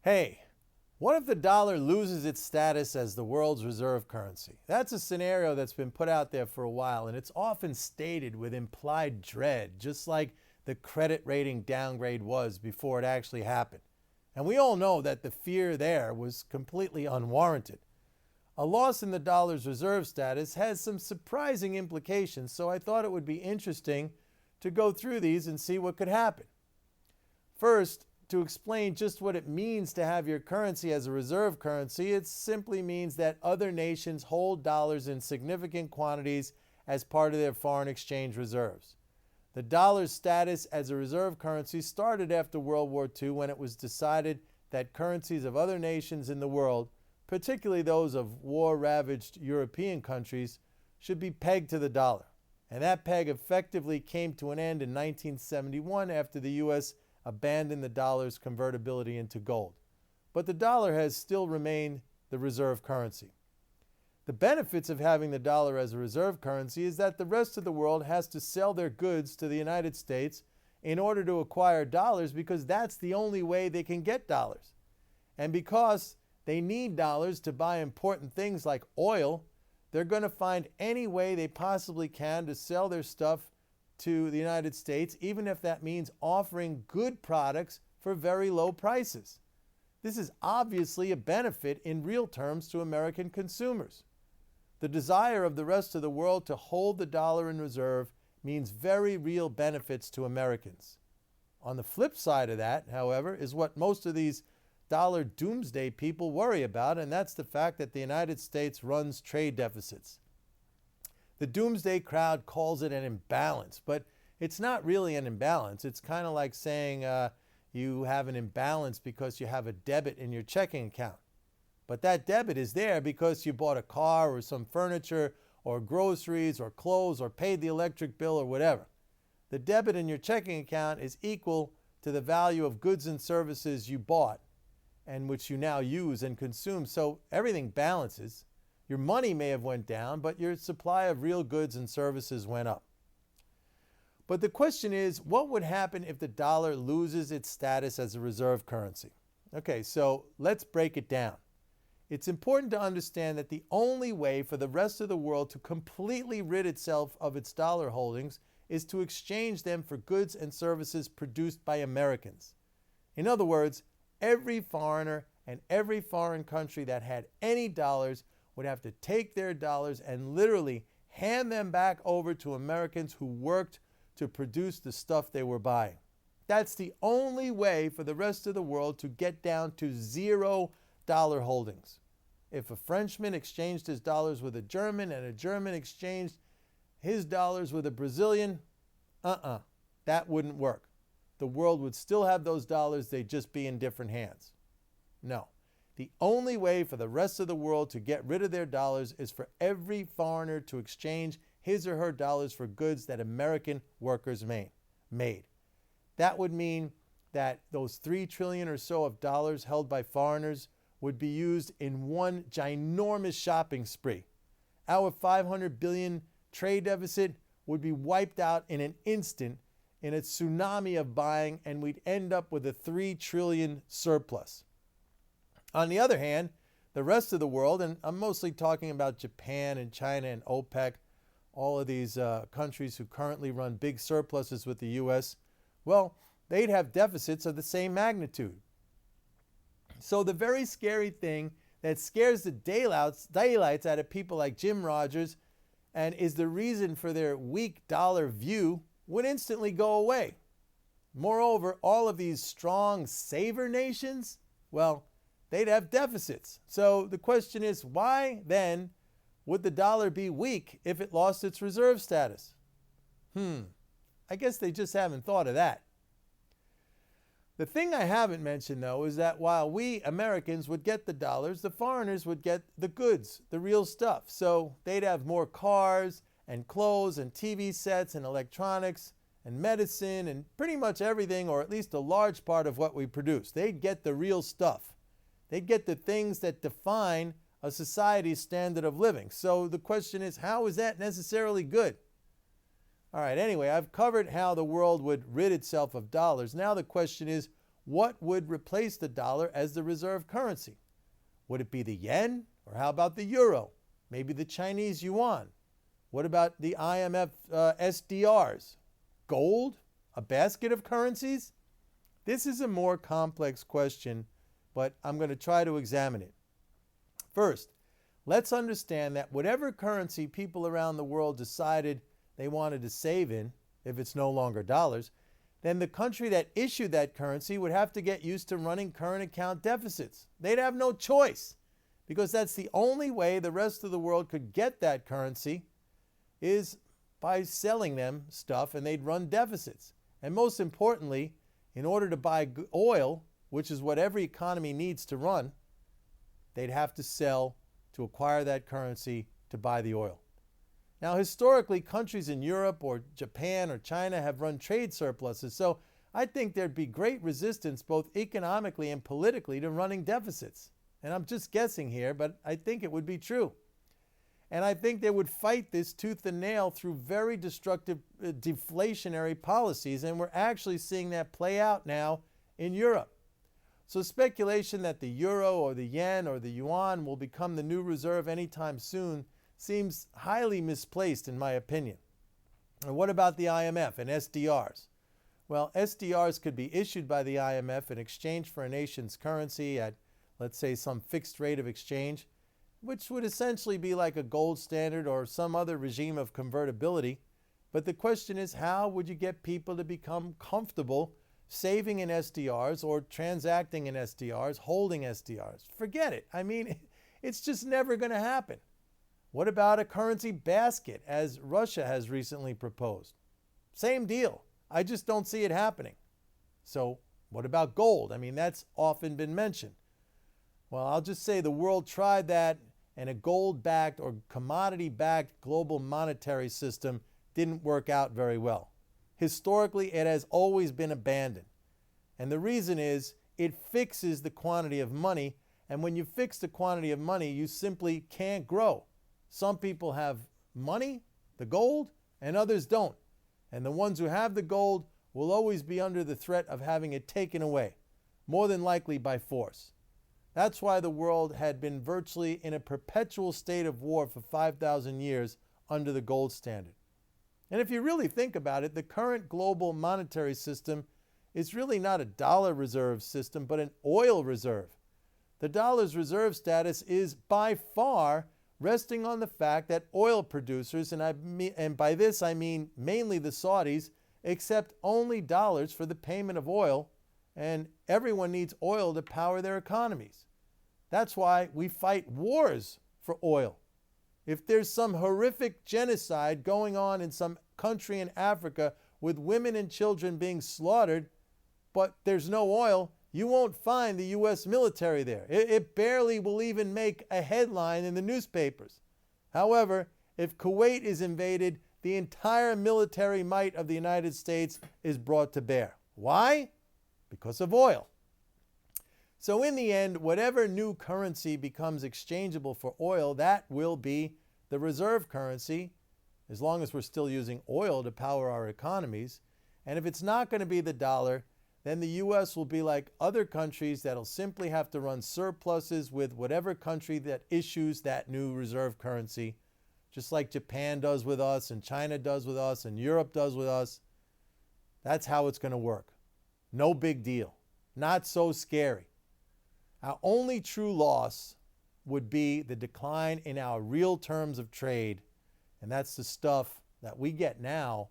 Hey, what if the dollar loses its status as the world's reserve currency? That's a scenario that's been put out there for a while, and it's often stated with implied dread, just like the credit rating downgrade was before it actually happened. And we all know that the fear there was completely unwarranted. A loss in the dollar's reserve status has some surprising implications, so I thought it would be interesting to go through these and see what could happen. First, to explain just what it means to have your currency as a reserve currency, it simply means that other nations hold dollars in significant quantities as part of their foreign exchange reserves. The dollar's status as a reserve currency started after World War II when it was decided that currencies of other nations in the world, particularly those of war-ravaged European countries, should be pegged to the dollar. And that peg effectively came to an end in 1971 after the U.S. abandoned the dollar's convertibility into gold. But the dollar has still remained the reserve currency. The benefits of having the dollar as a reserve currency is that the rest of the world has to sell their goods to the United States in order to acquire dollars because that's the only way they can get dollars. And because they need dollars to buy important things like oil, they're going to find any way they possibly can to sell their stuff to the United States, even if that means offering good products for very low prices. This is obviously a benefit in real terms to American consumers. The desire of the rest of the world to hold the dollar in reserve means very real benefits to Americans. On the flip side of that, however, is what most of these dollar doomsday people worry about, and that's the fact that the United States runs trade deficits. The doomsday crowd calls it an imbalance, but it's not really an imbalance. It's kind of like saying you have an imbalance because you have a debit in your checking account. But that debit is there because you bought a car or some furniture or groceries or clothes or paid the electric bill or whatever. The debit in your checking account is equal to the value of goods and services you bought and which you now use and consume. So everything balances. Your money may have went down, but your supply of real goods and services went up. But the question is, what would happen if the dollar loses its status as a reserve currency? Okay, so let's break it down. It's important to understand that the only way for the rest of the world to completely rid itself of its dollar holdings is to exchange them for goods and services produced by Americans. In other words, every foreigner and every foreign country that had any dollars would have to take their dollars and literally hand them back over to Americans who worked to produce the stuff they were buying. That's the only way for the rest of the world to get down to zero dollar holdings. If a Frenchman exchanged his dollars with a German and a German exchanged his dollars with a Brazilian, that wouldn't work. The world would still have those dollars, they'd just be in different hands. No. The only way for the rest of the world to get rid of their dollars is for every foreigner to exchange his or her dollars for goods that American workers made. That would mean that those 3 trillion or so of dollars held by foreigners would be used in one ginormous shopping spree. Our 500 billion trade deficit would be wiped out in an instant in a tsunami of buying, and we'd end up with a 3 trillion surplus. On the other hand, the rest of the world, and I'm mostly talking about Japan and China and OPEC, all of these countries who currently run big surpluses with the U.S., well, they'd have deficits of the same magnitude. So the very scary thing that scares the daylights out of people like Jim Rogers and is the reason for their weak dollar view would instantly go away. Moreover, all of these strong saver nations, well, they'd have deficits. So the question is, why then would the dollar be weak if it lost its reserve status? I guess they just haven't thought of that. The thing I haven't mentioned, though, is that while we Americans would get the dollars, the foreigners would get the goods, the real stuff. So they'd have more cars and clothes and TV sets and electronics and medicine and pretty much everything, or at least a large part of what we produce. They'd get the real stuff. They'd get the things that define a society's standard of living. So the question is, how is that necessarily good? All right, anyway, I've covered how the world would rid itself of dollars. Now the question is, what would replace the dollar as the reserve currency? Would it be the yen? Or how about the euro? Maybe the Chinese yuan? What about the IMF SDRs? Gold? A basket of currencies? This is a more complex question, but I'm going to try to examine it. First, let's understand that whatever currency people around the world decided they wanted to save in, if it's no longer dollars, then the country that issued that currency would have to get used to running current account deficits. They'd have no choice, because that's the only way the rest of the world could get that currency is by selling them stuff, and they'd run deficits. And most importantly, in order to buy oil, which is what every economy needs to run, they'd have to sell to acquire that currency to buy the oil. Now, historically, countries in Europe or Japan or China have run trade surpluses, so I think there'd be great resistance both economically and politically to running deficits. And I'm just guessing here, but I think it would be true. And I think they would fight this tooth and nail through very destructive deflationary policies, and we're actually seeing that play out now in Europe. So speculation that the euro or the yen or the yuan will become the new reserve anytime soon seems highly misplaced in my opinion. And what about the IMF and SDRs? Well, SDRs could be issued by the IMF in exchange for a nation's currency at, let's say, some fixed rate of exchange, which would essentially be like a gold standard or some other regime of convertibility. But the question is, how would you get people to become comfortable saving in SDRs or transacting in SDRs, holding SDRs? Forget it. I mean, it's just never going to happen. What about a currency basket, as Russia has recently proposed? Same deal. I just don't see it happening. So what about gold? I mean, that's often been mentioned. Well, I'll just say the world tried that, and a gold-backed or commodity-backed global monetary system didn't work out very well. Historically, it has always been abandoned. And the reason is it fixes the quantity of money, and when you fix the quantity of money, you simply can't grow. Some people have money, the gold, and others don't. And the ones who have the gold will always be under the threat of having it taken away, more than likely by force. That's why the world had been virtually in a perpetual state of war for 5,000 years under the gold standard. And if you really think about it, the current global monetary system is really not a dollar reserve system, but an oil reserve. The dollar's reserve status is by far resting on the fact that oil producers, and by this I mean mainly the Saudis, accept only dollars for the payment of oil, and everyone needs oil to power their economies. That's why we fight wars for oil. If there's some horrific genocide going on in some country in Africa with women and children being slaughtered, but there's no oil, you won't find the U.S. military there. It barely will even make a headline in the newspapers. However, if Kuwait is invaded, the entire military might of the United States is brought to bear. Why? Because of oil. So in the end, whatever new currency becomes exchangeable for oil, that will be the reserve currency, as long as we're still using oil to power our economies. And if it's not going to be the dollar, then the U.S. will be like other countries that'll simply have to run surpluses with whatever country that issues that new reserve currency, just like Japan does with us, and China does with us, and Europe does with us. That's how it's going to work. No big deal. Not so scary. Our only true loss would be the decline in our real terms of trade, and that's the stuff that we get now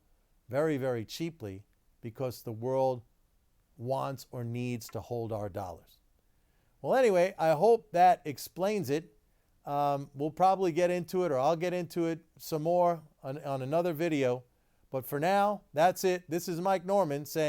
very, very cheaply because the world wants or needs to hold our dollars. Well, anyway, I hope that explains it. We'll probably get into it, or I'll get into it some more on another video. But for now, that's it. This is Mike Norman saying,